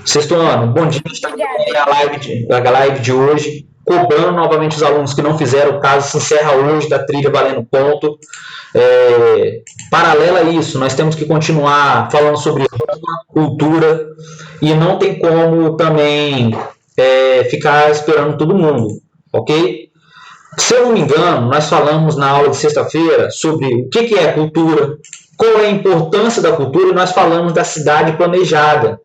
Sexto ano, bom dia, estamos Obrigada. a live de hoje, cobrando novamente os alunos que não fizeram o caso, se encerra hoje da trilha valendo ponto. Paralela a isso, nós temos que continuar falando sobre cultura e não tem como também ficar esperando todo mundo, ok? Se eu não me engano, nós falamos na aula de sexta-feira sobre o que é cultura, qual é a importância da cultura e nós falamos da cidade planejada,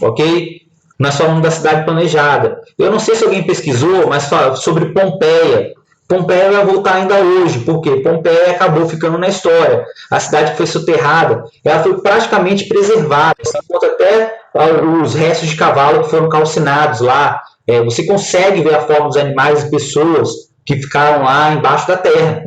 ok? Nós falamos da cidade planejada. Eu não sei se alguém pesquisou, mas fala sobre Pompeia. Pompeia vai voltar ainda hoje, porque Pompeia acabou ficando na história. A cidade que foi soterrada, ela foi praticamente preservada. Você encontra até os restos de cavalo que foram calcinados lá. Você consegue ver a forma dos animais e pessoas que ficaram lá embaixo da terra.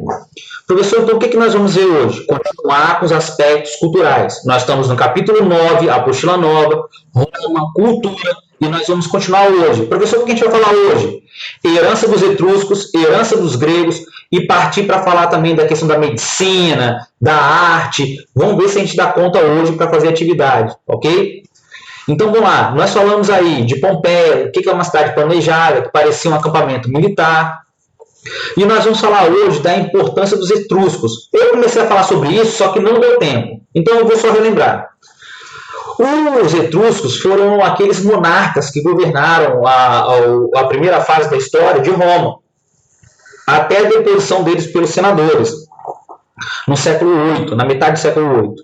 Professor, então o que nós vamos ver hoje? Continuar com os aspectos culturais. Nós estamos no capítulo 9, apostila nova, Roma, cultura, e nós vamos continuar hoje. Professor, o que a gente vai falar hoje? Herança dos etruscos, herança dos gregos, e partir para falar também da questão da medicina, da arte. Vamos ver se a gente dá conta hoje para fazer atividade, ok? Então vamos lá, nós falamos aí de Pompeia, o que é uma cidade planejada, que parecia um acampamento militar. E nós vamos falar hoje da importância dos etruscos. Eu comecei a falar sobre isso, só que não deu tempo. Então eu vou só relembrar. Os etruscos foram aqueles monarcas que governaram a primeira fase da história de Roma, até a deposição deles pelos senadores, no século VIII, na metade do século VIII.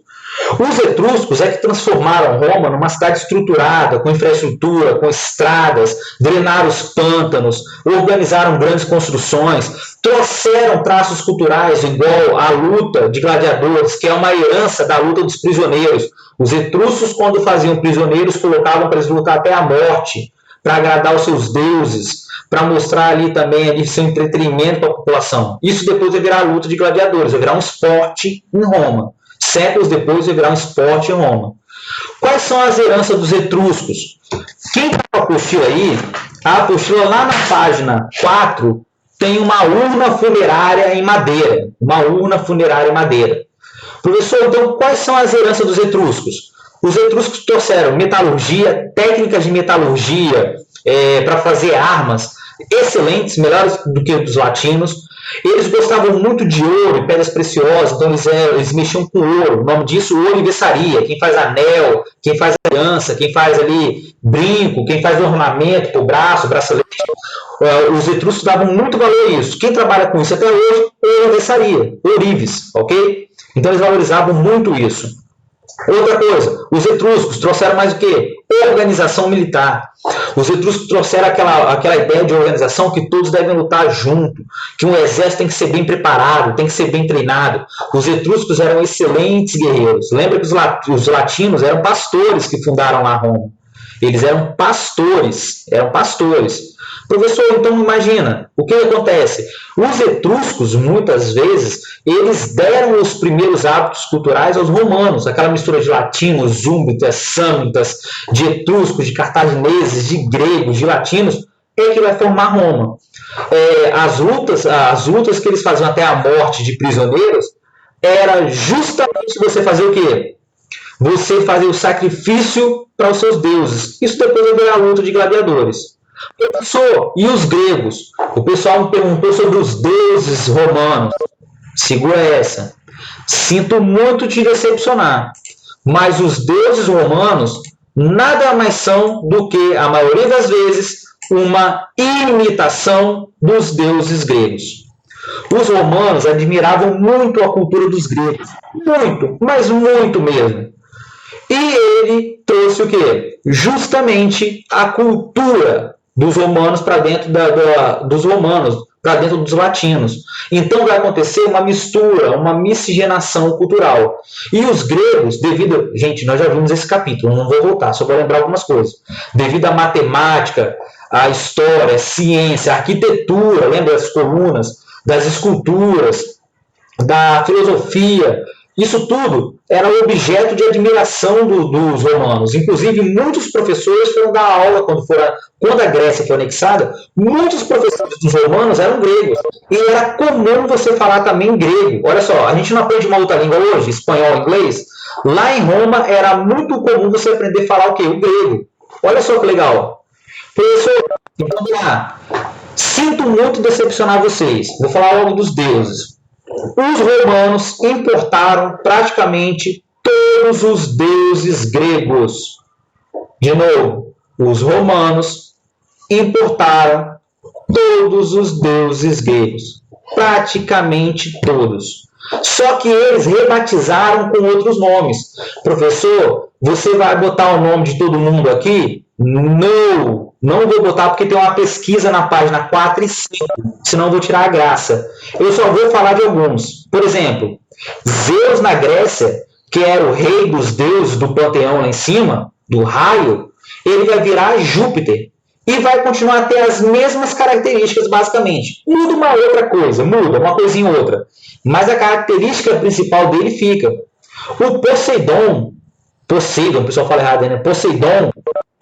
Os etruscos é que transformaram Roma numa cidade estruturada, com infraestrutura, com estradas, drenaram os pântanos, organizaram grandes construções, trouxeram traços culturais igual a luta de gladiadores, que é uma herança da luta dos prisioneiros. Os etruscos, quando faziam prisioneiros, colocavam para eles lutar até a morte, para agradar os seus deuses, para mostrar ali também ali, seu entretenimento para a população. Isso depois vai virar a luta de gladiadores, vai virar um esporte em Roma. Séculos depois vai virar um esporte em Roma. Quais são as heranças dos etruscos? Quem está com a apostila aí, a apostila lá na página 4 tem uma urna funerária em madeira. Uma urna funerária em madeira. Professor, então quais são as heranças dos etruscos? Os etruscos trouxeram metalurgia, técnicas de metalurgia para fazer armas excelentes, melhores do que os latinos. Eles gostavam muito de ouro e pedras preciosas, então eles mexiam com ouro. O nome disso, ourivesaria. Quem faz anel, quem faz aliança, quem faz ali brinco, quem faz ornamento para o braço, bracelete. Os etruscos davam muito valor a isso. Quem trabalha com isso até hoje, ourivesaria, ourives, ok? Então eles valorizavam muito isso. Outra coisa, os etruscos trouxeram mais o quê? Organização militar. Os etruscos trouxeram aquela ideia de organização que todos devem lutar junto, que um exército tem que ser bem preparado, tem que ser bem treinado. Os etruscos eram excelentes guerreiros. Lembra que os latinos eram pastores que fundaram lá Roma. Eles eram pastores, Professor, então imagina, o que acontece? Os etruscos, muitas vezes, eles deram os primeiros hábitos culturais aos romanos, aquela mistura de latinos, zúmbitas, sâmitas, de etruscos, de cartagineses, de gregos, de latinos, é que vai formar Roma. As lutas que eles faziam até a morte de prisioneiros, era justamente você fazer o quê? Você fazer o sacrifício para os seus deuses. Isso depois vai virar a luta de gladiadores. Professor, e os gregos? O pessoal me perguntou sobre os deuses romanos. Segura essa. Sinto muito te decepcionar, mas os deuses romanos nada mais são do que, a maioria das vezes, uma imitação dos deuses gregos. Os romanos admiravam muito a cultura dos gregos. Muito, mas muito mesmo. E ele trouxe o quê? Justamente a cultura dos romanos para dentro dos romanos, para dentro dos latinos. Então vai acontecer uma mistura, uma miscigenação cultural. E os gregos, devido... Gente, nós já vimos esse capítulo, não vou voltar, só vou lembrar algumas coisas. Devido à matemática, à história, à ciência, à arquitetura, lembra das colunas, das esculturas, da filosofia... Isso tudo era objeto de admiração dos romanos. Inclusive, muitos professores foram dar aula quando a Grécia foi anexada. Muitos professores dos romanos eram gregos. E era comum você falar também grego. Olha só, a gente não aprende uma outra língua hoje, espanhol, inglês. Lá em Roma era muito comum você aprender a falar o quê? O grego. Olha só que legal. Professor, então vamos lá. Sinto muito decepcionar vocês. Vou falar logo dos deuses. Os romanos importaram praticamente todos os deuses gregos. De novo, os romanos importaram todos os deuses gregos. Praticamente todos. Só que eles rebatizaram com outros nomes. Professor, você vai botar o nome de todo mundo aqui? Não, não vou botar porque tem uma pesquisa na página 4 e 5, senão eu vou tirar a graça. Eu só vou falar de alguns. Por exemplo, Zeus na Grécia, que era o rei dos deuses do panteão lá em cima, do raio, ele vai virar Júpiter e vai continuar a ter as mesmas características, basicamente. Muda uma outra coisa, muda uma coisinha ou outra. Mas a característica principal dele fica. O Poseidon, o pessoal fala errado, né? Poseidon,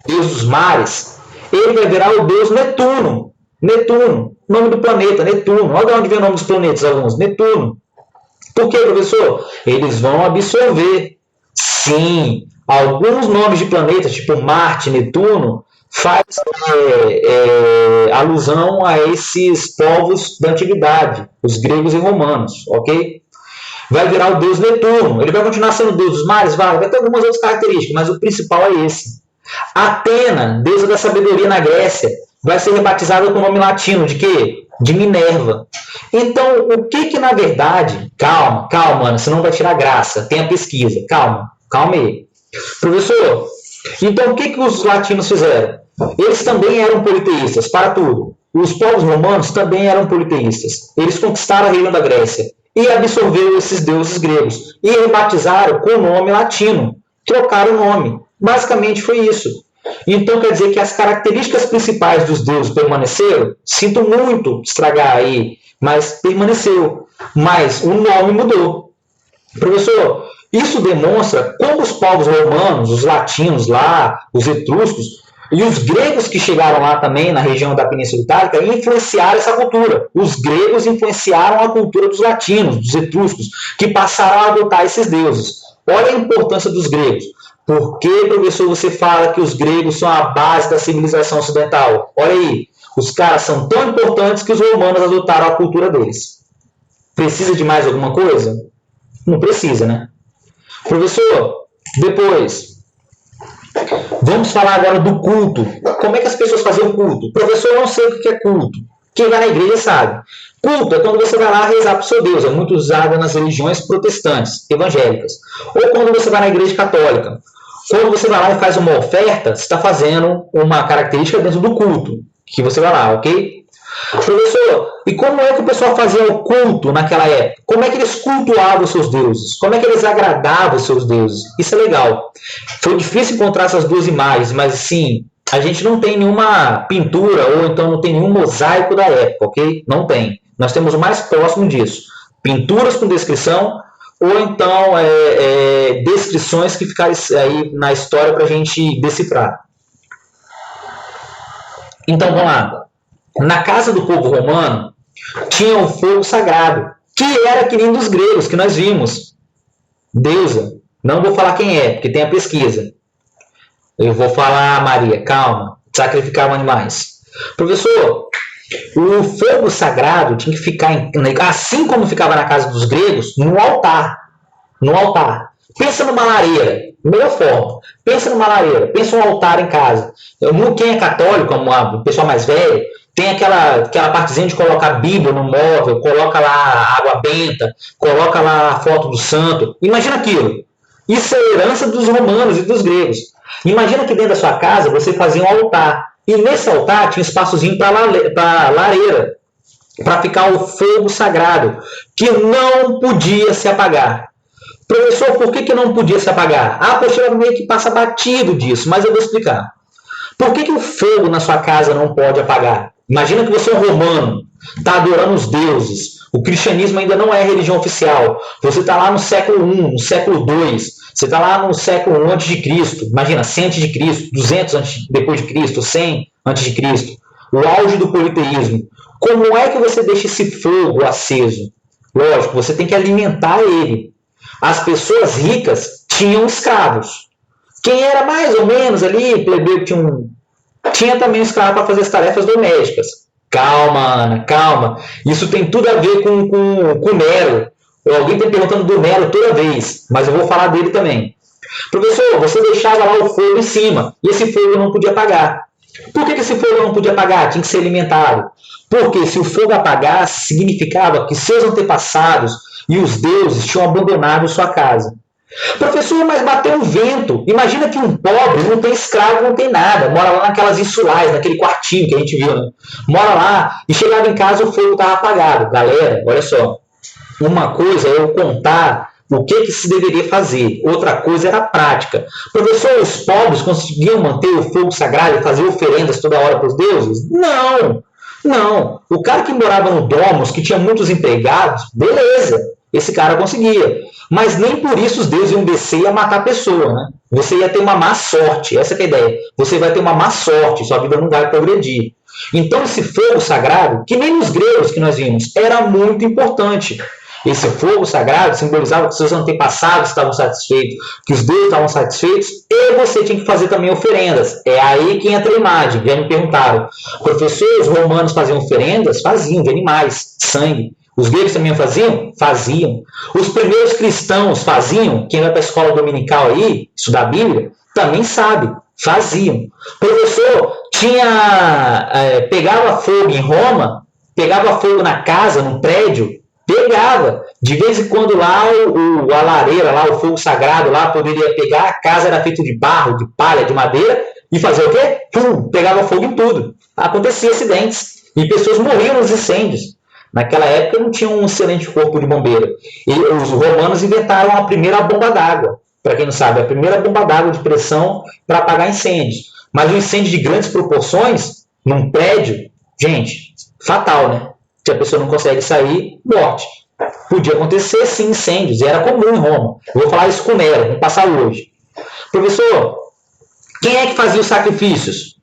deus dos mares, ele vai virar o deus Netuno. Netuno, nome do planeta, Netuno. Olha de onde vem o nome dos planetas, alguns. Netuno. Por quê, professor? Eles vão absorver. Sim, alguns nomes de planetas, tipo Marte, Netuno, faz alusão a esses povos da antiguidade, os gregos e romanos, ok? Vai virar o deus Netuno. Ele vai continuar sendo o deus dos mares? Vai ter algumas outras características, mas o principal é esse. Atena, deusa da sabedoria na Grécia, vai ser rebatizada com o nome latino de quê? De Minerva. Então, o que na verdade... Calma, mano, senão vai tirar graça. Tem a pesquisa. Calma aí. Professor, então o que os latinos fizeram? Eles também eram politeístas, para tudo. Os povos romanos também eram politeístas. Eles conquistaram a região da Grécia e absorveram esses deuses gregos e rebatizaram com o nome latino. Trocaram o nome. Basicamente foi isso. Então quer dizer que as características principais dos deuses permaneceram? Sinto muito estragar aí, mas permaneceu. Mas o nome mudou. Professor, isso demonstra como os povos romanos, os latinos lá, os etruscos, e os gregos que chegaram lá também, na região da Península Itálica, influenciaram essa cultura. Os gregos influenciaram a cultura dos latinos, dos etruscos, que passaram a adotar esses deuses. Olha a importância dos gregos. Por que, professor, você fala que os gregos são a base da civilização ocidental? Olha aí, os caras são tão importantes que os romanos adotaram a cultura deles. Precisa de mais alguma coisa? Não precisa, né? Professor, depois... Vamos falar agora do culto. Como é que as pessoas faziam culto? Professor, eu não sei o que é culto. Quem vai na igreja sabe. Culto é quando você vai lá rezar para o seu Deus. É muito usado nas religiões protestantes, evangélicas. Ou quando você vai na igreja católica. Quando você vai lá e faz uma oferta, você está fazendo uma característica dentro do culto. Que você vai lá, ok? Professor, e como é que o pessoal fazia o culto naquela época? Como é que eles cultuavam os seus deuses? Como é que eles agradavam os seus deuses? Isso é legal. Foi difícil encontrar essas duas imagens, mas assim, a gente não tem nenhuma pintura ou então não tem nenhum mosaico da época, ok? Não tem. Nós temos o mais próximo disso. Pinturas com descrição ou então descrições que ficaram aí na história para a gente decifrar. Então, vamos lá. Na casa do povo romano, tinha um fogo sagrado, que era que nem dos gregos, que nós vimos. Deusa. Não vou falar quem é, porque tem a pesquisa. Eu vou falar, Maria, calma. Sacrificavam animais. Professor, o fogo sagrado tinha que ficar, assim como ficava na casa dos gregos, no altar. No altar. Pensa numa lareira. Melhor forma. Pensa numa lareira. Pensa um altar em casa. Quem é católico, como o pessoal mais velho, tem aquela partezinha de colocar a Bíblia no móvel, coloca lá a água benta, coloca lá a foto do santo. Imagina aquilo. Isso é herança dos romanos e dos gregos. Imagina que dentro da sua casa você fazia um altar. E nesse altar tinha um espaçozinho para lareira, para ficar o fogo sagrado, que não podia se apagar. Professor, por que não podia se apagar? A apostila meio que passa batido disso, mas eu vou explicar. Por que o fogo na sua casa não pode apagar? Imagina que você é um romano, está adorando os deuses. O cristianismo ainda não é religião oficial. Você está lá no século I, no século II. Você está lá no século I a.C. Imagina, 100 a.C., 200 depois de Cristo, 100 a.C. O auge do politeísmo. Como é que você deixa esse fogo aceso? Lógico, você tem que alimentar ele. As pessoas ricas tinham escravos. Quem era mais ou menos ali, plebeu que tinha também escravo para fazer as tarefas domésticas. Calma, Ana, calma. Isso tem tudo a ver com Nero. Alguém está perguntando do Nero toda vez, mas eu vou falar dele também. Professor, você deixava lá o fogo em cima e esse fogo não podia apagar. Por que esse fogo não podia apagar? Tinha que ser alimentado. Porque se o fogo apagasse, significava que seus antepassados e os deuses tinham abandonado sua casa. Professor, mas bateu um vento. Imagina que um pobre não tem escravo, não tem nada. Mora lá naquelas insulares, naquele quartinho que a gente viu, né? Mora lá e chegava em casa o fogo estava apagado. Galera, olha só. Uma coisa é eu contar o que se deveria fazer. Outra coisa era a prática. Professor, os pobres conseguiam manter o fogo sagrado e fazer oferendas toda hora para os deuses? Não, não. O cara que morava no Domus, que tinha muitos empregados, beleza, esse cara conseguia. Mas nem por isso os deuses iam descer e ia matar a pessoa, né? Você ia ter uma má sorte, essa é a ideia. Você vai ter uma má sorte, sua vida não vai progredir. Então esse fogo sagrado, que nem nos gregos que nós vimos, era muito importante. Esse fogo sagrado simbolizava que seus antepassados estavam satisfeitos, que os deuses estavam satisfeitos, e você tinha que fazer também oferendas. É aí que entra a imagem. Já me perguntaram, professor, os romanos faziam oferendas? Faziam, de animais, sangue. Os gregos também faziam? Faziam. Os primeiros cristãos faziam? Quem vai para a escola dominical aí, estudar a Bíblia, também sabe, faziam. Professor, pegava fogo em Roma, pegava fogo na casa, no prédio, pegava. De vez em quando lá, a lareira, lá, o fogo sagrado lá poderia pegar, a casa era feita de barro, de palha, de madeira, e fazer o quê? Pegava fogo em tudo. Acontecia acidentes. E pessoas morriam nos incêndios. Naquela época não tinha um excelente corpo de bombeiro. E os romanos inventaram a primeira bomba d'água. Para quem não sabe, a primeira bomba d'água de pressão para apagar incêndios. Mas um incêndio de grandes proporções, num prédio, gente, fatal, né? Se a pessoa não consegue sair, morte. Podia acontecer, sim, incêndios. E era comum em Roma. Eu vou falar isso com Nero, vamos passar hoje. Professor, quem é que fazia os sacrifícios?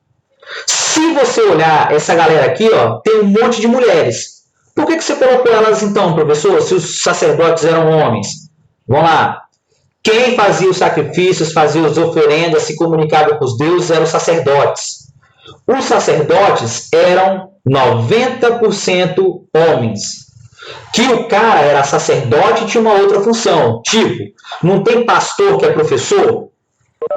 Se você olhar essa galera aqui, ó, tem um monte de mulheres. Por que você colocou elas então, professor, se os sacerdotes eram homens? Vamos lá. Quem fazia os sacrifícios, fazia as oferendas, se comunicava com os deuses, eram os sacerdotes. Os sacerdotes eram 90% homens. Que o cara era sacerdote e tinha uma outra função. Tipo, não tem pastor que é professor?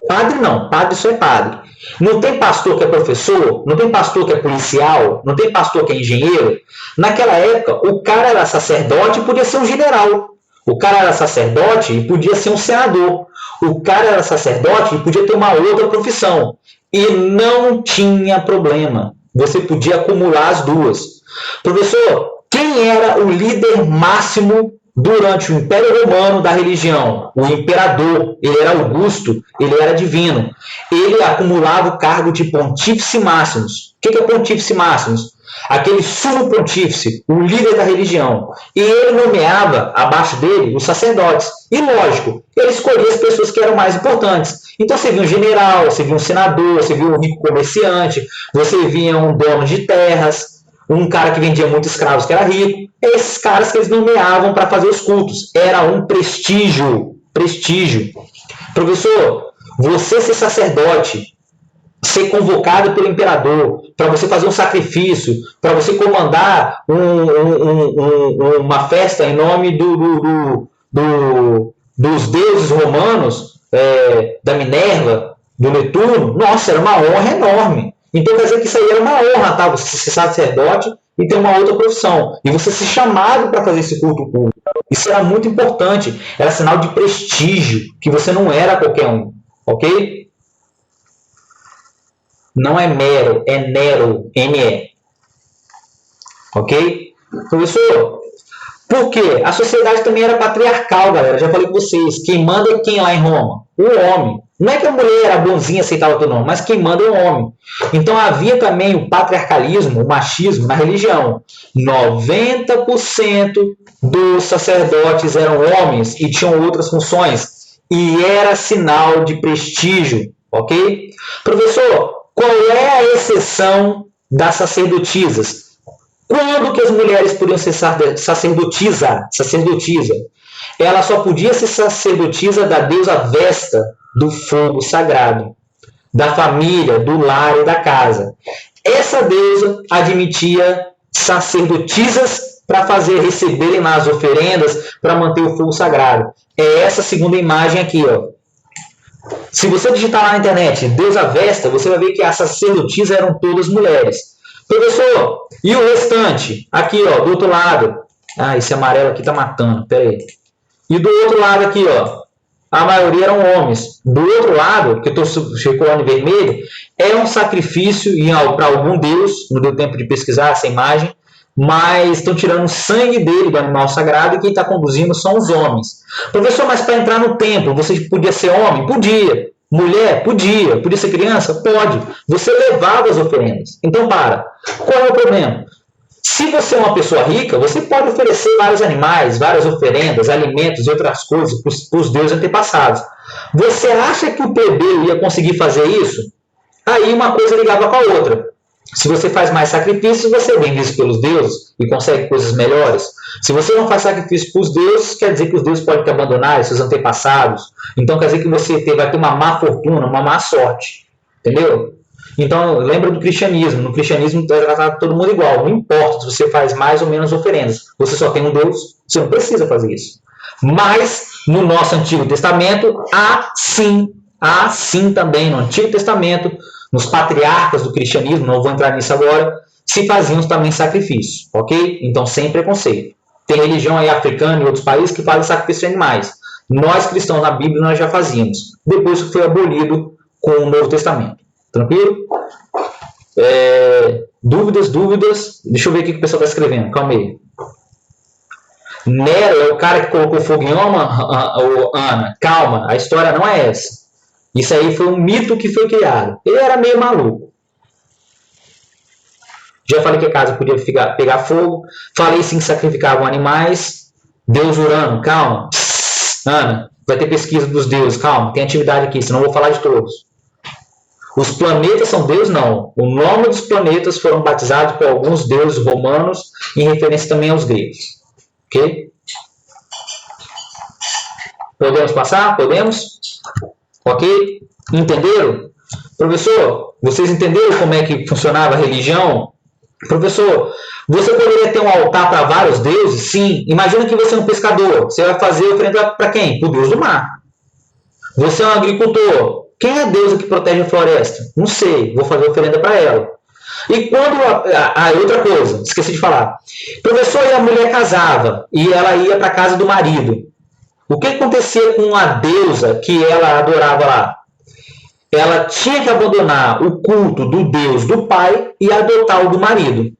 Padre não, padre só é padre. Não tem pastor que é professor, não tem pastor que é policial, não tem pastor que é engenheiro. Naquela época, o cara era sacerdote e podia ser um general. O cara era sacerdote e podia ser um senador. O cara era sacerdote e podia ter uma outra profissão. E não tinha problema. Você podia acumular as duas. Professor, quem era o líder máximo durante o Império Romano da religião? O imperador. Ele era Augusto, ele era divino. Ele acumulava o cargo de Pontífice Máximos. O que é Pontífice Máximos? Aquele sumo pontífice, o líder da religião. E ele nomeava, abaixo dele, os sacerdotes. E lógico, ele escolhia as pessoas que eram mais importantes. Então você via um general, você via um senador, você via um rico comerciante, você via um dono de terras, um cara que vendia muitos escravos que era rico. Esses caras que eles nomeavam para fazer os cultos. Era um prestígio. Prestígio. Professor, você ser sacerdote, ser convocado pelo imperador, para você fazer um sacrifício, para você comandar uma festa em nome dos deuses romanos, da Minerva, do Netuno, nossa, era uma honra enorme. Então quer dizer que isso aí era uma honra, tá? Você ser sacerdote e ter uma outra profissão. E você ser chamado para fazer esse culto público. Isso era muito importante. Era sinal de prestígio, que você não era qualquer um. Ok? Não é mero, é Nero, N-E. Ok? Professor, por quê? A sociedade também era patriarcal, galera. Já falei com vocês. Quem manda é quem lá em Roma? O homem. Não é que a mulher era bonzinha, aceitava tudo, não, mas quem manda é o homem. Então havia também o patriarcalismo, o machismo na religião. 90% dos sacerdotes eram homens e tinham outras funções. E era sinal de prestígio, ok? Professor, qual é a exceção das sacerdotisas? Quando que as mulheres podiam ser sacerdotisa? ela só podia ser sacerdotisa da deusa Vesta, do fogo sagrado, da família, do lar e da casa. Essa deusa admitia sacerdotisas para fazer receberem lá as oferendas, para manter o fogo sagrado. É essa segunda imagem aqui, ó. Se você digitar lá na internet deusa Vesta, você vai ver que as sacerdotisas eram todas mulheres. Professor, e o restante? Aqui, ó, do outro lado. Ah, esse amarelo aqui tá matando, pera aí. E do outro lado aqui, ó, a maioria eram homens. Do outro lado, que eu estou circulando em vermelho, é um sacrifício para algum deus, não deu tempo de pesquisar essa imagem, mas estão tirando o sangue dele, do animal sagrado, e quem está conduzindo são os homens. Professor, mas para entrar no templo, você podia ser homem? Podia. Mulher? Podia. Podia ser criança? Pode. Você levava as oferendas. Então, qual é o problema? Se você é uma pessoa rica, você pode oferecer vários animais, várias oferendas, alimentos e outras coisas para os deuses antepassados. Você acha que o plebeu ia conseguir fazer isso? Aí uma coisa ligava com a outra. Se você faz mais sacrifícios, você é bem visto pelos deuses e consegue coisas melhores. Se você não faz sacrifício para os deuses, quer dizer que os deuses podem te abandonar, seus antepassados. Então quer dizer que você vai ter uma má fortuna, uma má sorte. Entendeu? Então, lembra do cristianismo. No cristianismo, é tratado todo mundo igual. Não importa se você faz mais ou menos oferendas. Você só tem um Deus, você não precisa fazer isso. Mas, no nosso Antigo Testamento, há sim também no Antigo Testamento, nos patriarcas do cristianismo, não vou entrar nisso agora, se faziam também sacrifícios, ok? Então, sem preconceito. Tem religião aí africana e outros países que fazem sacrifício de animais. Nós, cristãos, na Bíblia, nós já fazíamos. Depois que foi abolido com o Novo Testamento. Tranquilo? Dúvidas? Deixa eu ver o que o pessoal está escrevendo. Calma aí. Nero é o cara que colocou fogo em Ana. Calma, a história não é essa. Isso aí foi um mito que foi criado. Ele era meio maluco. Já falei que a casa podia pegar fogo. Falei sim que sacrificavam animais. Deus Urano, calma. Ana, vai ter pesquisa dos deuses, calma. Tem atividade aqui, senão eu vou falar de todos. Os planetas são deuses? Não. O nome dos planetas foram batizados por alguns deuses romanos, em referência também aos gregos. Ok? Podemos passar? Podemos? Ok? Entenderam? Professor, vocês entenderam como é que funcionava a religião? Professor, você poderia ter um altar para vários deuses? Sim. Imagina que você é um pescador. Você vai fazer oferenda para quem? Para o deus do mar. Você é um agricultor. Quem é a deusa que protege a floresta? Não sei. Vou fazer oferenda para ela. E quando... outra coisa. Esqueci de falar. Professor, e a mulher casava. E ela ia para a casa do marido. O que acontecia com a deusa que ela adorava lá? Ela tinha que abandonar o culto do Deus do pai e adotar o do marido.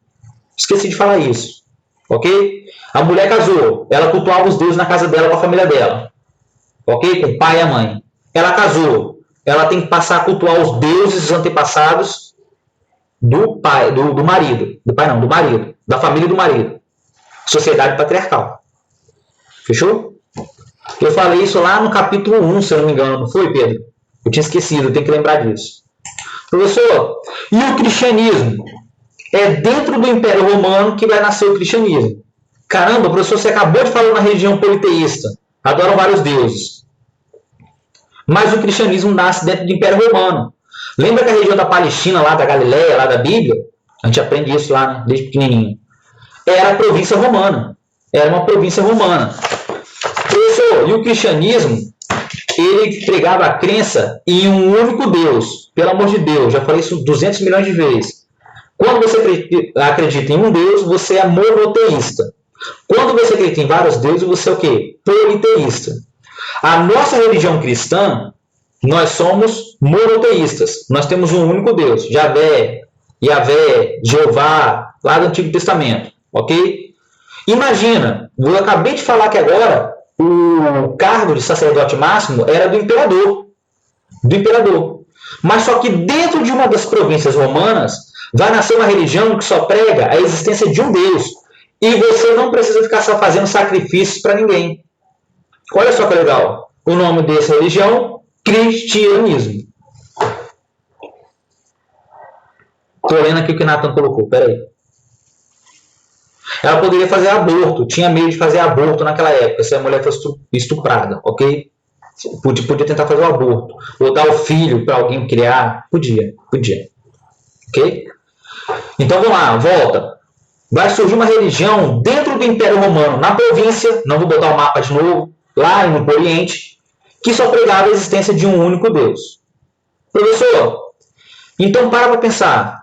Esqueci de falar isso. Ok? A mulher casou. Ela cultuava os deuses na casa dela com a família dela. Ok? Com o pai e a mãe. Ela casou. Ela tem que passar a cultuar os deuses dos antepassados do pai, do marido. Do pai não, do marido. Da família do marido. Sociedade patriarcal. Fechou? Eu falei isso lá no capítulo 1, se eu não me engano. Não foi, Pedro? Eu tinha esquecido, eu tenho que lembrar disso. Professor, e o cristianismo? É dentro do Império Romano que vai nascer o cristianismo. Caramba, professor, você acabou de falar na religião politeísta. Adoram vários deuses. Mas o cristianismo nasce dentro do Império Romano. Lembra que a região da Palestina, lá da Galileia, lá da Bíblia? A gente aprende isso lá, né, desde pequenininho. Era a província romana. Era uma província romana. Professor, e o cristianismo, ele pregava a crença em um único Deus. Pelo amor de Deus, já falei isso 200 milhões de vezes. Quando você acredita em um Deus, você é monoteísta. Quando você acredita em vários deuses, você é o quê? Politeísta. A nossa religião cristã, nós somos monoteístas. Nós temos um único Deus. Javé, Jeová, lá do Antigo Testamento. Ok? Imagina, eu acabei de falar que agora o cargo de sacerdote máximo era do imperador. Do imperador. Mas só que dentro de uma das províncias romanas vai nascer uma religião que só prega a existência de um Deus. E você não precisa ficar só fazendo sacrifícios para ninguém. Olha só que legal. O nome dessa religião, cristianismo. Estou lendo aqui o que Nathan colocou. Pera aí. Ela poderia fazer aborto, tinha medo de fazer aborto naquela época, se a mulher fosse estuprada, ok? Podia tentar fazer o aborto, ou dar o filho para alguém criar, podia, ok? Então vamos lá, volta. Vai surgir uma religião dentro do Império Romano, na província, não vou botar o mapa de novo, lá no Oriente, que só pregava a existência de um único Deus. Professor, então para pensar.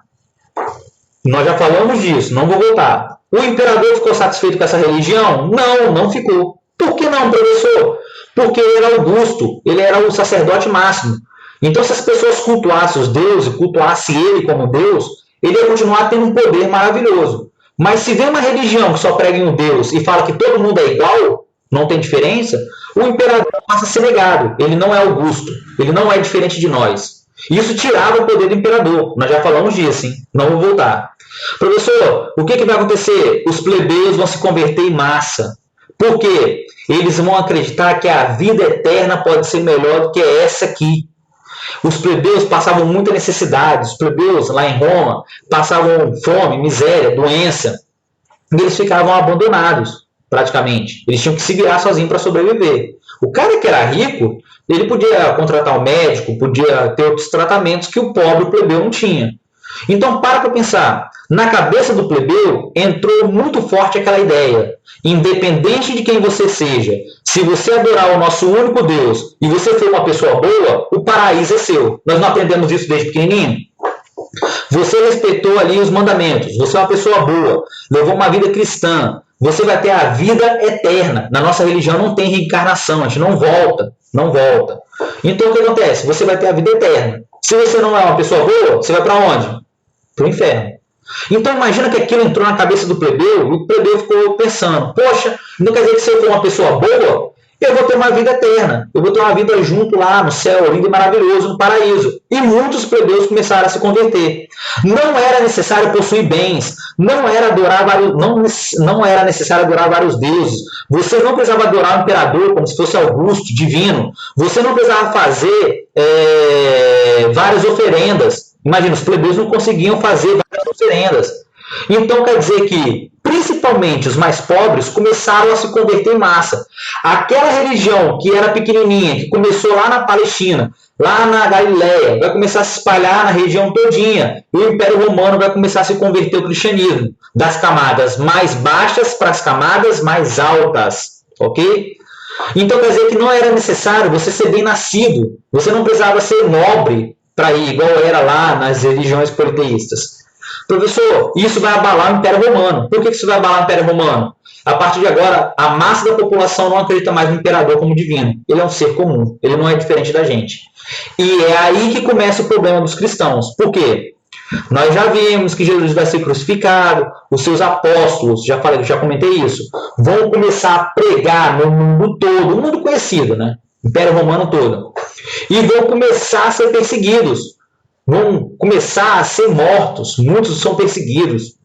Nós já falamos disso, não vou voltar. O imperador ficou satisfeito com essa religião? Não, não ficou. Por que não, professor? Porque ele era Augusto, ele era o sacerdote máximo. Então, se as pessoas cultuassem os deuses, cultuassem ele como Deus, ele ia continuar tendo um poder maravilhoso. Mas se vem uma religião que só prega em um Deus e fala que todo mundo é igual, não tem diferença, o imperador passa a ser negado. Ele não é Augusto, ele não é diferente de nós. Isso tirava o poder do imperador. Nós já falamos disso, hein? Não vou voltar. Professor, o que vai acontecer? Os plebeus vão se converter em massa. Por quê? Eles vão acreditar que a vida eterna pode ser melhor do que essa aqui. Os plebeus passavam muita necessidade. Os plebeus, lá em Roma, passavam fome, miséria, doença. E eles ficavam abandonados, praticamente. Eles tinham que se virar sozinhos para sobreviver. O cara que era rico, ele podia contratar um médico, podia ter outros tratamentos que o pobre plebeu não tinha. Então, para pensar. Na cabeça do plebeu, entrou muito forte aquela ideia. Independente de quem você seja, se você adorar o nosso único Deus e você for uma pessoa boa, o paraíso é seu. Nós não aprendemos isso desde pequenininho? Você respeitou ali os mandamentos, você é uma pessoa boa, levou uma vida cristã, você vai ter a vida eterna. Na nossa religião não tem reencarnação, a gente não volta. Então, o que acontece? Você vai ter a vida eterna. Se você não é uma pessoa boa, você vai para onde? Para o inferno. Então imagina que aquilo entrou na cabeça do plebeu e o plebeu ficou pensando, poxa, não quer dizer que se eu for uma pessoa boa, eu vou ter uma vida eterna, eu vou ter uma vida junto lá no céu, lindo e maravilhoso, no paraíso. E muitos plebeus começaram a se converter. Não era necessário possuir bens, não era necessário adorar vários deuses, você não precisava adorar o imperador como se fosse Augusto, divino, você não precisava fazer várias oferendas. Imagina, os plebeus não conseguiam fazer várias oferendas. Então, quer dizer que, principalmente os mais pobres, começaram a se converter em massa. Aquela religião que era pequenininha, que começou lá na Palestina, lá na Galileia, vai começar a se espalhar na região todinha. E o Império Romano vai começar a se converter ao cristianismo. Das camadas mais baixas para as camadas mais altas. Ok? Então, quer dizer que não era necessário você ser bem nascido. Você não precisava ser nobre para ir, igual era lá nas religiões politeístas. Professor, isso vai abalar o Império Romano. Por que isso vai abalar o Império Romano? A partir de agora, a massa da população não acredita mais no imperador como divino. Ele é um ser comum, ele não é diferente da gente. E é aí que começa o problema dos cristãos. Por quê? Nós já vimos que Jesus vai ser crucificado, os seus apóstolos, já comentei isso, vão começar a pregar no mundo todo, o mundo conhecido, né? Império Romano todo. E vão começar a ser perseguidos. Vão começar a ser mortos. Muitos são perseguidos.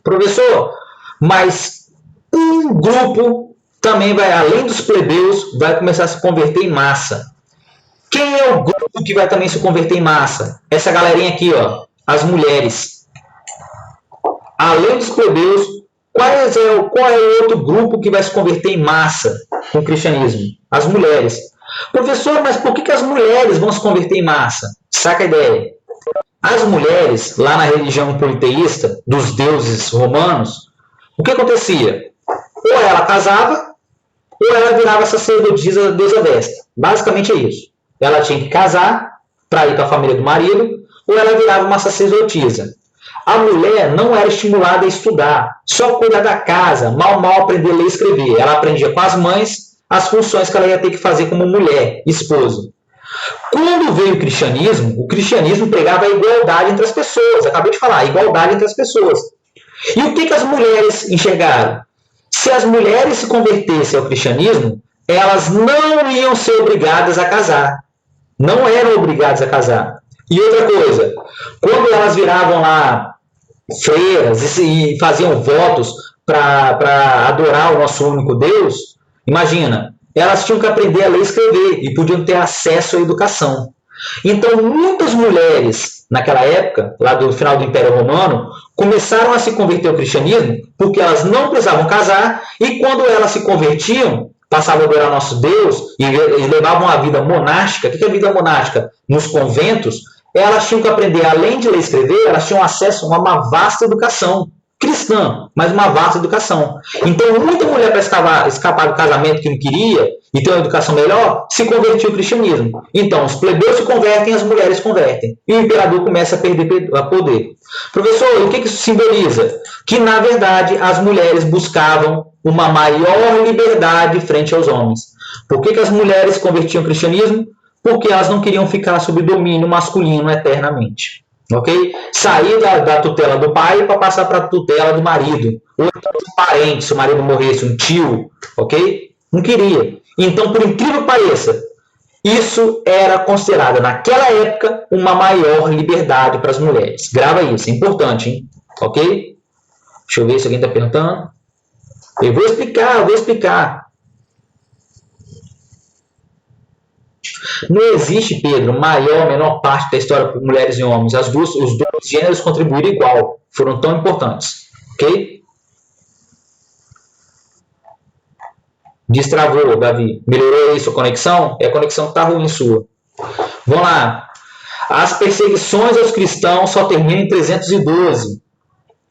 Professor, mas um grupo também vai, além dos plebeus, vai começar a se converter em massa. Quem é o grupo que vai também se converter em massa? Essa galerinha aqui, ó, as mulheres. Além dos plebeus, qual é o outro grupo que vai se converter em massa com o cristianismo? As mulheres. Professor, mas por que as mulheres vão se converter em massa? Saca a ideia. As mulheres, lá na religião politeísta, dos deuses romanos, o que acontecia? Ou ela casava, ou ela virava sacerdotisa da deusa Vesta. Basicamente é isso. Ela tinha que casar para ir para a família do marido, ou ela virava uma sacerdotisa. A mulher não era estimulada a estudar, só cuidar da casa, mal aprender a ler e escrever. Ela aprendia com as mães as funções que ela ia ter que fazer como mulher, esposa. Quando veio o cristianismo pregava a igualdade entre as pessoas. Acabei de falar, a igualdade entre as pessoas. E o que as mulheres enxergaram? Se as mulheres se convertessem ao cristianismo, elas não iam ser obrigadas a casar. Não eram obrigadas a casar. E outra coisa, quando elas viravam lá freiras e faziam votos para adorar o nosso único Deus, imagina, elas tinham que aprender a ler e escrever e podiam ter acesso à educação. Então, muitas mulheres, naquela época, lá do final do Império Romano, começaram a se converter ao cristianismo porque elas não precisavam casar e quando elas se convertiam, passavam a adorar nosso Deus e levavam uma vida monástica. O que é vida monástica? Nos conventos, elas tinham que aprender, além de ler e escrever, elas tinham acesso a uma vasta educação cristã, mas uma vasta educação. Então, muita mulher para escapar do casamento que não queria e ter uma educação melhor, se convertiu ao cristianismo. Então, os plebeus se convertem, as mulheres convertem. E o imperador começa a perder poder. Professor, o que isso simboliza? Que, na verdade, as mulheres buscavam uma maior liberdade frente aos homens. Por que as mulheres se convertiam ao cristianismo? Porque elas não queriam ficar sob domínio masculino eternamente. Ok? Sair da tutela do pai para passar para a tutela do marido. Ou então um parente, se o marido morresse, um tio. Ok? Não queria. Então, por incrível que pareça, isso era considerado, naquela época, uma maior liberdade para as mulheres. Grava isso, é importante, hein? Ok? Deixa eu ver se alguém está perguntando. Eu vou explicar. Não existe, Pedro, maior ou menor parte da história por mulheres e homens. Os dois gêneros contribuíram igual. Foram tão importantes. Ok? Destravou, Davi. Melhorou aí sua conexão? É a conexão que está ruim sua. Vamos lá. As perseguições aos cristãos só terminam em 312.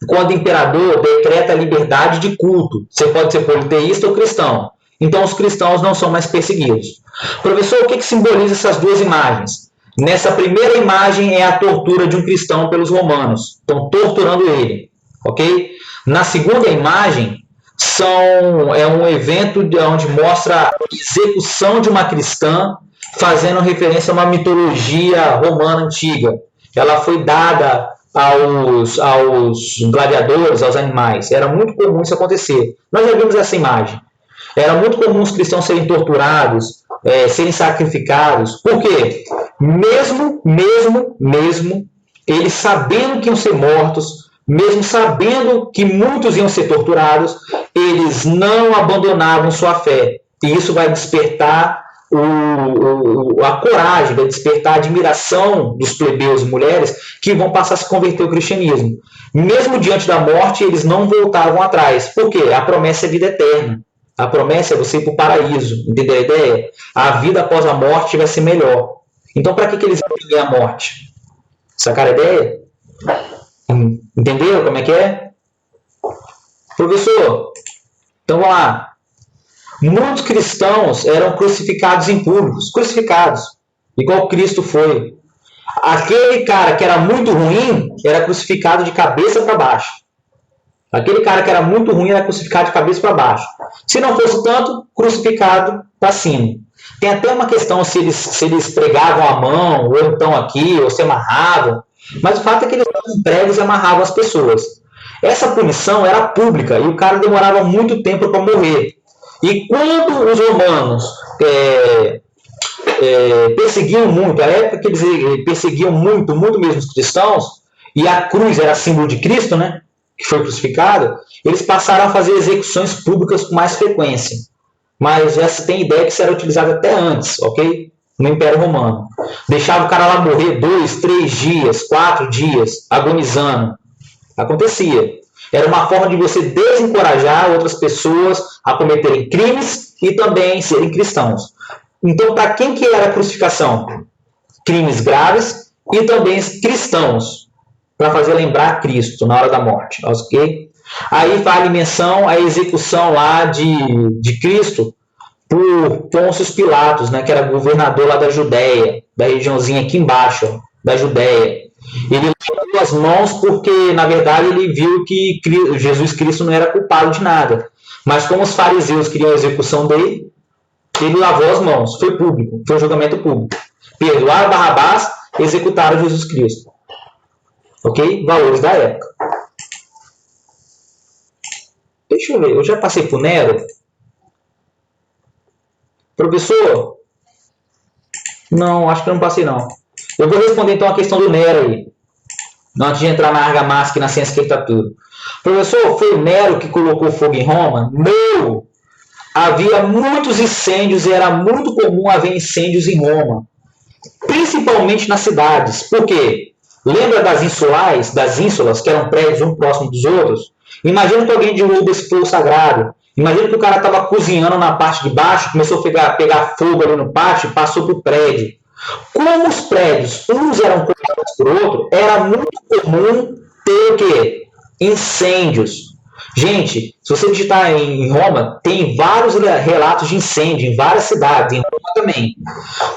Quando o imperador decreta a liberdade de culto. Você pode ser politeísta ou cristão. Então, os cristãos não são mais perseguidos. Professor, o que simboliza essas duas imagens? Nessa primeira imagem é a tortura de um cristão pelos romanos. Estão torturando ele. Ok? Na segunda imagem, é um evento onde mostra a execução de uma cristã, fazendo referência a uma mitologia romana antiga. Ela foi dada aos gladiadores, aos animais. Era muito comum isso acontecer. Nós já vimos essa imagem. Era muito comum os cristãos serem torturados, serem sacrificados. Por quê? Mesmo eles sabendo que iam ser mortos, mesmo sabendo que muitos iam ser torturados, eles não abandonavam sua fé. E isso vai despertar a coragem, vai despertar a admiração dos plebeus e mulheres que vão passar a se converter ao cristianismo. Mesmo diante da morte, eles não voltavam atrás. Por quê? A promessa é vida eterna. A promessa é você ir para o paraíso. Entendeu a ideia? A vida após a morte vai ser melhor. Então, para que eles vão temer a morte? Sacaram a ideia? Entendeu como é que é? Professor, então vamos lá. Muitos cristãos eram crucificados em público. Crucificados. Igual Cristo foi. Aquele cara que era muito ruim era crucificado de cabeça para baixo. Aquele cara que era muito ruim era crucificado de cabeça para baixo. Se não fosse tanto, crucificado para cima. Tem até uma questão se eles pregavam a mão, ou então aqui, ou se amarravam. Mas o fato é que eles davam pregos e amarravam as pessoas. Essa punição era pública e o cara demorava muito tempo para morrer. E quando os romanos perseguiam muito, a época que eles perseguiam muito mesmo os cristãos, e a cruz era símbolo de Cristo, né? Que foi crucificado, eles passaram a fazer execuções públicas com mais frequência. Mas já se tem ideia que isso era utilizado até antes, ok? No Império Romano. Deixava o cara lá morrer 2, 3 dias, 4 dias, agonizando. Acontecia. Era uma forma de você desencorajar outras pessoas a cometerem crimes e também serem cristãos. Então, para quem que era a crucificação? Crimes graves e também cristãos. Para fazer lembrar Cristo na hora da morte, ok? Aí vale menção a execução lá de Cristo por Pôncio Pilatos, né, que era governador lá da Judéia, da regiãozinha aqui embaixo, da Judéia. Ele lavou as mãos porque, na verdade, ele viu que Jesus Cristo não era culpado de nada. Mas como os fariseus queriam a execução dele, ele lavou as mãos. Foi público, foi um julgamento público. Perdoaram Barrabás, executaram Jesus Cristo. Ok? Valores da época. Deixa eu ver. Eu já passei por Nero? Professor? Não, acho que eu não passei não. Eu vou responder então a questão do Nero aí. Antes de entrar na argamassa e na ciência que está tudo. Professor, foi o Nero que colocou fogo em Roma? Não! Havia muitos incêndios e era muito comum haver incêndios em Roma. principalmente nas cidades. Por quê? Lembra das ínsulas, que eram prédios um próximo dos outros? Imagina que alguém derruba esse fogo sagrado. Imagina que o cara estava cozinhando na parte de baixo, começou a pegar fogo ali no pátio e passou para o prédio. Como os prédios, uns eram colados por outro, era muito comum ter o quê? Incêndios. Gente, se você digitar em Roma, tem vários relatos de incêndio em várias cidades, em Roma também.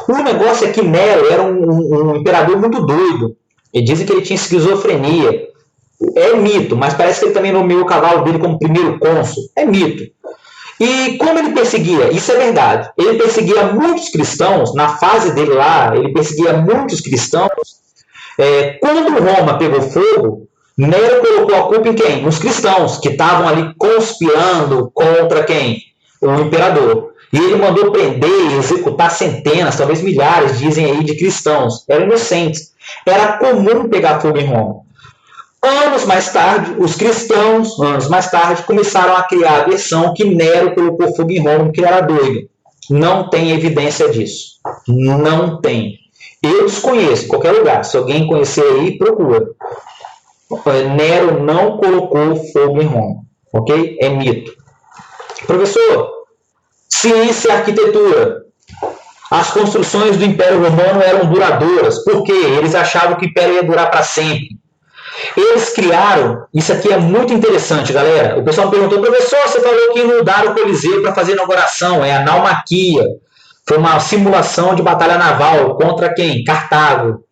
O negócio é que Nero era um imperador muito doido. E dizem que ele tinha esquizofrenia. É mito, mas parece que ele também nomeou o cavalo dele como primeiro cônsul. É mito. E como ele perseguia? Isso é verdade. Ele perseguia muitos cristãos, na fase dele lá, ele perseguia muitos cristãos. Quando Roma pegou fogo, Nero colocou a culpa em quem? Nos cristãos, que estavam ali conspirando contra quem? O imperador. E ele mandou prender e executar centenas, talvez milhares, dizem aí, de cristãos. Eram inocentes. Era comum pegar fogo em Roma. Anos mais tarde, os cristãos, começaram a criar a versão que Nero colocou fogo em Roma, que era doido. Não tem evidência disso. Não tem. Eu desconheço, em qualquer lugar. Se alguém conhecer aí, procura. Nero não colocou fogo em Roma. Ok? É mito. Professor, ciência e arquitetura. As construções do Império Romano eram duradouras. Por quê? Eles achavam que o Império ia durar para sempre. Eles criaram, isso aqui é muito interessante, galera. O pessoal me perguntou, professor, você falou que inundaram o Coliseu para fazer a inauguração, é a naumaquia. Foi uma simulação de batalha naval contra quem? Cartago.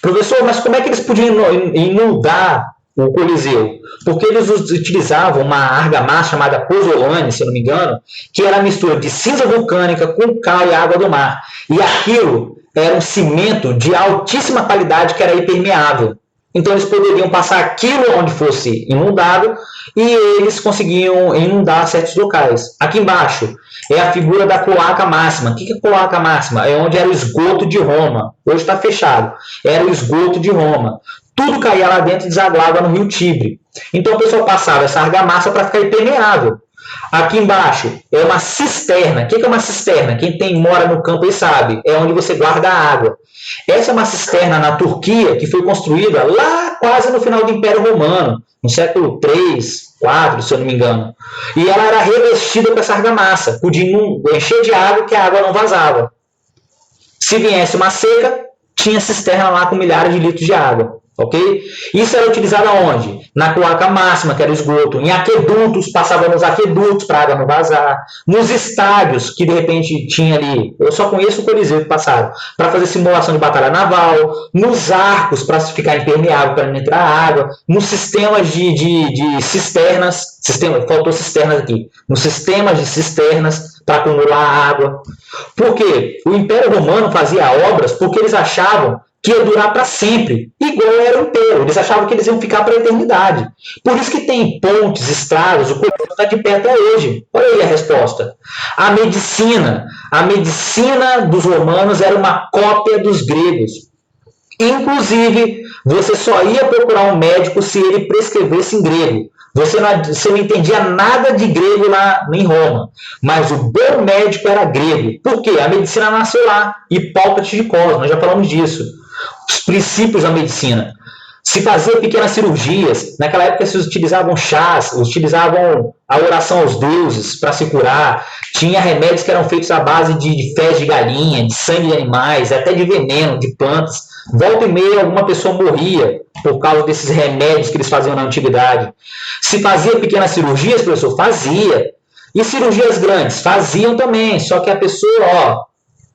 Professor, mas como é que eles podiam inundar o Coliseu? Porque eles utilizavam uma argamassa chamada pozzolane, se eu não me engano, que era a mistura de cinza vulcânica com cal e água do mar. E aquilo era um cimento de altíssima qualidade que era impermeável. Então eles poderiam passar aquilo onde fosse inundado e eles conseguiam inundar certos locais. Aqui embaixo é a figura da cloaca máxima. O que é cloaca máxima? É onde era o esgoto de Roma. Hoje está fechado. Era o esgoto de Roma. Tudo caía lá dentro e desaguava no rio Tibre. Então o pessoal passava essa argamassa para ficar impermeável. Aqui embaixo é uma cisterna. O que é uma cisterna? Quem mora no campo aí sabe. É onde você guarda a água. Essa é uma cisterna na Turquia que foi construída lá quase no final do Império Romano, no século 3, 4, se eu não me engano. E ela era revestida com essa argamassa, podia encher de água que a água não vazava. Se viesse uma seca, tinha cisterna lá com milhares de litros de água. Ok? Isso era utilizado aonde? Na cloaca máxima, que era o esgoto. Em aquedutos, passava nos aquedutos para a água não vazar. Nos estádios, que de repente tinha ali, eu só conheço o Coliseu que passaram, para fazer simulação de batalha naval. Nos arcos, para ficar impermeável, para não entrar água. Nos sistemas de cisternas, faltou cisternas aqui. Nos sistemas de cisternas, para acumular água. Por quê? O Império Romano fazia obras porque eles achavam que ia durar para sempre, igual era o Império. Eles achavam que eles iam ficar para a eternidade. Por isso que tem pontes, estradas, o Coliseu está de pé até hoje. Olha aí a resposta. A medicina dos romanos era uma cópia dos gregos. Inclusive, você só ia procurar um médico se ele prescrevesse em grego. Você não entendia nada de grego lá em Roma. Mas o bom médico era grego. Por quê? A medicina nasceu lá. Hipócrates de Cos, nós já falamos disso. Os princípios da medicina. Se fazia pequenas cirurgias. Naquela época se utilizavam chás, utilizavam a oração aos deuses para se curar. Tinha remédios que eram feitos à base de fezes de galinha, de sangue de animais, até de veneno, de plantas. Volta e meia alguma pessoa morria por causa desses remédios que eles faziam na antiguidade. Se fazia pequenas cirurgias, professor? Fazia. E cirurgias grandes? Faziam também, só que a pessoa,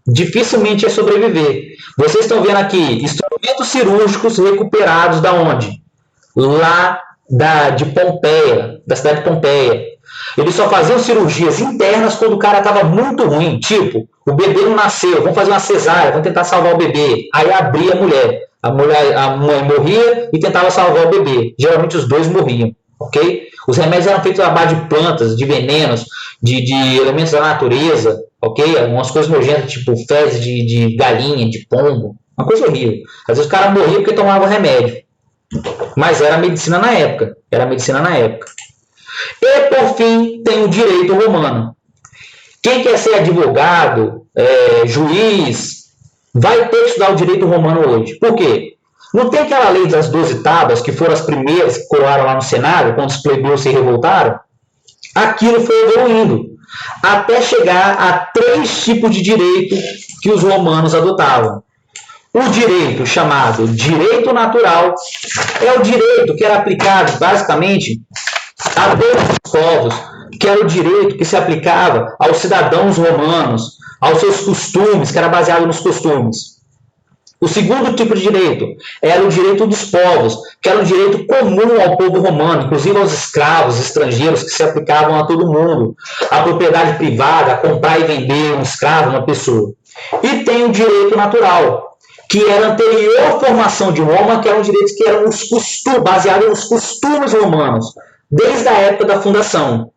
dificilmente ia sobreviver. Vocês estão vendo aqui instrumentos cirúrgicos recuperados da onde? Lá de Pompeia, da cidade de Pompeia. Eles só faziam cirurgias internas quando o cara estava muito ruim. Tipo, o bebê não nasceu, vamos fazer uma cesárea, vamos tentar salvar o bebê. Aí abria a mulher. A mãe morria e tentava salvar o bebê. Geralmente os dois morriam. Ok? Os remédios eram feitos à base de plantas, de venenos, de elementos da natureza. Ok? Algumas coisas nojentas, tipo fezes de galinha, de pombo. Uma coisa horrível. Às vezes o cara morria porque tomava remédio. Mas era a medicina na época. E, por fim, tem o direito romano. Quem quer ser advogado, juiz, vai ter que estudar o direito romano hoje. Por quê? Não tem aquela lei das 12 tábuas, que foram as primeiras que colaram lá no Senado, quando os plebeus se revoltaram? Aquilo foi evoluindo, até chegar a 3 tipos de direito que os romanos adotavam. O direito chamado direito natural é o direito que era aplicado basicamente a todos os povos, que era o direito que se aplicava aos cidadãos romanos, aos seus costumes, que era baseado nos costumes. O segundo tipo de direito era o direito dos povos, que era um direito comum ao povo romano, inclusive aos escravos estrangeiros, que se aplicavam a todo mundo. A propriedade privada, a comprar e vender um escravo, uma pessoa. E tem o direito natural, que era anterior à formação de Roma, que eram direitos que eram baseados nos costumes romanos, desde a época da fundação.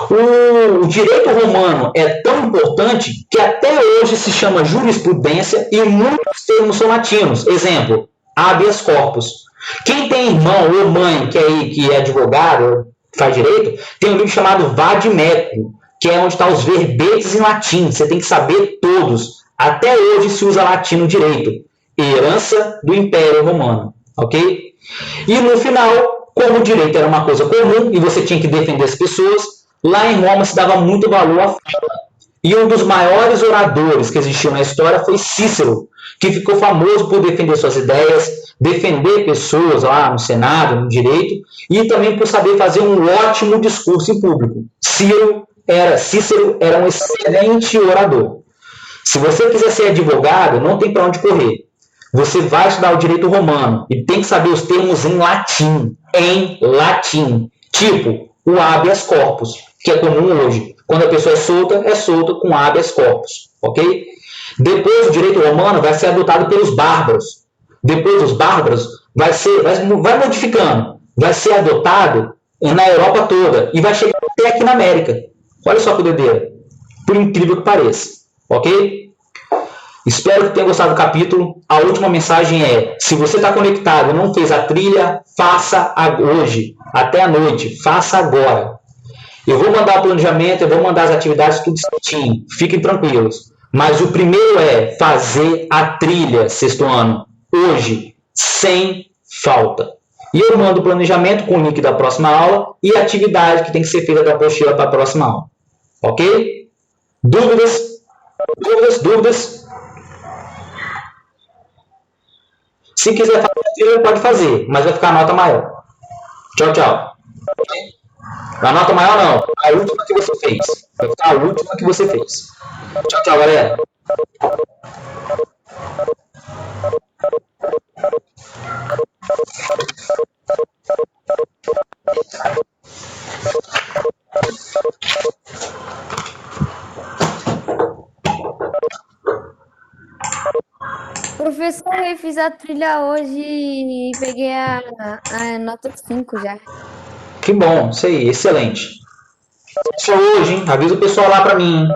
O direito romano é tão importante que até hoje se chama jurisprudência e muitos termos são latinos. Exemplo, habeas corpus. Quem tem irmão ou mãe que é advogado, faz direito, tem um livro chamado Vadimécum, que é onde estão os verbetes em latim. Você tem que saber todos. Até hoje se usa latim no direito. Herança do Império Romano. Ok? E no final, como o direito era uma coisa comum e você tinha que defender as pessoas, lá em Roma se dava muito valor à fala. E um dos maiores oradores que existiu na história foi Cícero, que ficou famoso por defender suas ideias, defender pessoas lá no Senado, no direito, e também por saber fazer um ótimo discurso em público. Cícero era um excelente orador. Se você quiser ser advogado, não tem para onde correr. Você vai estudar o direito romano e tem que saber os termos em latim. Em latim. Tipo, o habeas corpus, que é comum hoje. Quando a pessoa é solta com habeas corpus. Ok? Depois, o direito romano vai ser adotado pelos bárbaros. Depois dos bárbaros, vai modificando. Vai ser adotado na Europa toda e vai chegar até aqui na América. Olha só que doideira. Por incrível que pareça. Ok? Espero que tenha gostado do capítulo. A última mensagem é: se você está conectado e não fez a trilha, faça hoje, até a noite, faça agora. Eu vou mandar o planejamento, eu vou mandar as atividades tudo certinho, fiquem tranquilos. Mas o primeiro é fazer a trilha, sexto ano, hoje, sem falta. E eu mando o planejamento com o link da próxima aula e a atividade que tem que ser feita da apostila para a próxima aula. Ok? Dúvidas? Dúvidas? Se quiser fazer, pode fazer, mas vai ficar a nota maior. Tchau, tchau. A nota maior não, a última que você fez. Vai ficar a última que você fez. Tchau, tchau, galera. Professor, eu fiz a trilha hoje e peguei a nota 5 já. Que bom, isso aí, excelente. Só hoje, hein? Avisa o pessoal lá pra mim.